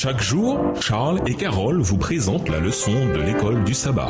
Chaque jour, Charles et Carole vous présentent la leçon de l'école du sabbat.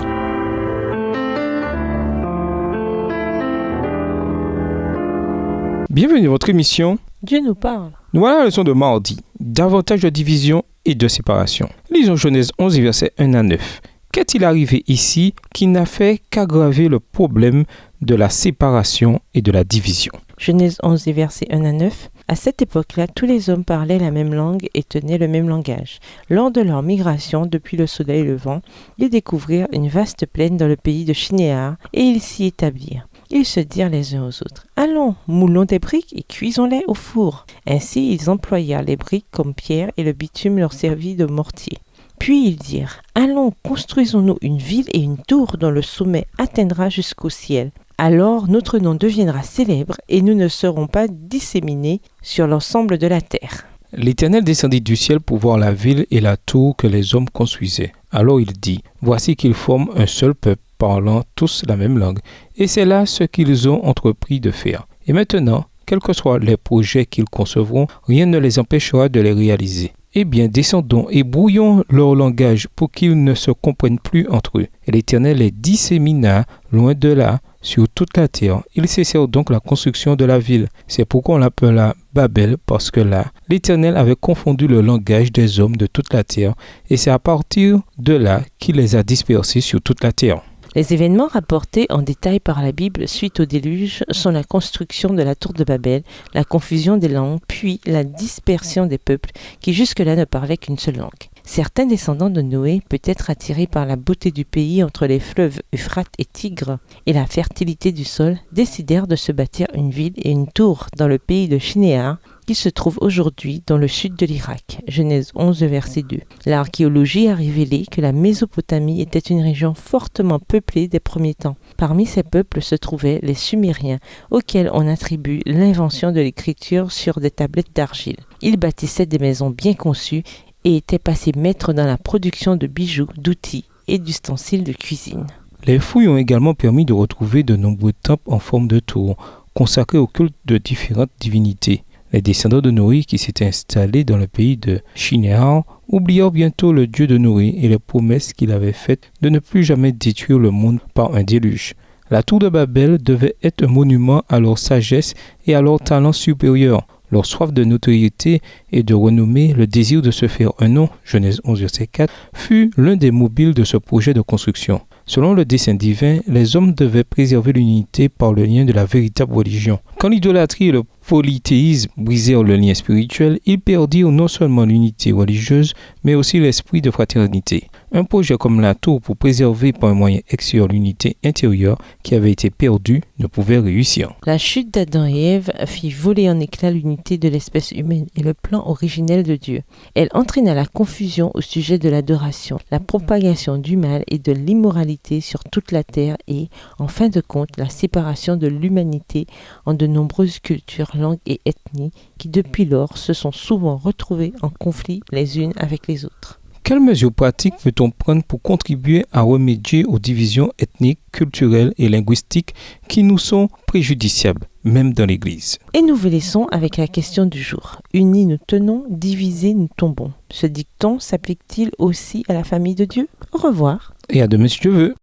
Bienvenue dans votre émission. Dieu nous parle. Nous voilà la leçon de mardi. Davantage de division et de séparation. Lisons Genèse 11, versets 1 à 9. Qu'est-il arrivé ici qui n'a fait qu'aggraver le problème de la séparation et de la division? Genèse 11, versets 1 à 9. À cette époque-là, tous les hommes parlaient la même langue et tenaient le même langage. Lors de leur migration depuis le soleil levant, ils découvrirent une vaste plaine dans le pays de Shinéar et ils s'y établirent. Ils se dirent les uns aux autres: « Allons, moulons des briques et cuisons-les au four. » Ainsi, ils employèrent les briques comme pierre et le bitume leur servit de mortier. Puis ils dirent: « Allons, construisons-nous une ville et une tour dont le sommet atteindra jusqu'au ciel. Alors notre nom deviendra célèbre et nous ne serons pas disséminés sur l'ensemble de la terre. » L'Éternel descendit du ciel pour voir la ville et la tour que les hommes construisaient. Alors il dit: « Voici qu'ils forment un seul peuple, parlant tous la même langue. Et c'est là ce qu'ils ont entrepris de faire. Et maintenant, quels que soient les projets qu'ils concevront, rien ne les empêchera de les réaliser. Eh bien, descendons et brouillons leur langage pour qu'ils ne se comprennent plus entre eux. » Et l'Éternel les dissémina loin de là, sur toute la terre. Ils cessèrent donc la construction de la ville. C'est pourquoi on l'appela Babel, parce que là, l'Éternel avait confondu le langage des hommes de toute la terre, et c'est à partir de là qu'il les a dispersés sur toute la terre. Les événements rapportés en détail par la Bible suite au déluge sont la construction de la tour de Babel, la confusion des langues, puis la dispersion des peuples qui jusque-là ne parlaient qu'une seule langue. Certains descendants de Noé, peut-être attirés par la beauté du pays entre les fleuves Euphrate et Tigre et la fertilité du sol, décidèrent de se bâtir une ville et une tour dans le pays de Shinéar, qui se trouve aujourd'hui dans le sud de l'Irak. Genèse 11, verset 2. L'archéologie a révélé que la Mésopotamie était une région fortement peuplée des premiers temps. Parmi ces peuples se trouvaient les Sumériens, auxquels on attribue l'invention de l'écriture sur des tablettes d'argile. Ils bâtissaient des maisons bien conçues et étaient passés maîtres dans la production de bijoux, d'outils et d'ustensiles de cuisine. Les fouilles ont également permis de retrouver de nombreux temples en forme de tour, consacrés au culte de différentes divinités. Les descendants de Noé qui s'étaient installés dans le pays de Shinéar oublièrent bientôt le Dieu de Noé et les promesses qu'il avait faites de ne plus jamais détruire le monde par un déluge. La tour de Babel devait être un monument à leur sagesse et à leur talent supérieur. Leur soif de notoriété et de renommée, le désir de se faire un nom, Genèse 11, verset 4, fut l'un des mobiles de ce projet de construction. Selon le dessein divin, les hommes devaient préserver l'unité par le lien de la véritable religion. Quand l'idolâtrie et le polythéisme brisèrent le lien spirituel, ils perdirent non seulement l'unité religieuse, mais aussi l'esprit de fraternité. Un projet comme la tour pour préserver par un moyen extérieur l'unité intérieure qui avait été perdue ne pouvait réussir. La chute d'Adam et Ève fit voler en éclats l'unité de l'espèce humaine et le plan originel de Dieu. Elle entraîna la confusion au sujet de l'adoration, la propagation du mal et de l'immoralité sur toute la terre et, en fin de compte, la séparation de l'humanité en de nombreuses cultures, langues et ethnies qui depuis lors se sont souvent retrouvées en conflit les unes avec les autres. Quelles mesures pratiques peut-on prendre pour contribuer à remédier aux divisions ethniques, culturelles et linguistiques qui nous sont préjudiciables, même dans l'Église? Et nous vous laissons avec la question du jour. Unis nous tenons, divisés nous tombons. Ce dicton s'applique-t-il aussi à la famille de Dieu? Au revoir. Et à demain si Dieu veut.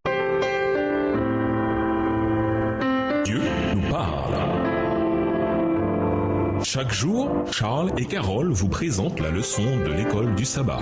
Dieu nous parle. Chaque jour, Charles et Carole vous présentent la leçon de l'école du sabbat.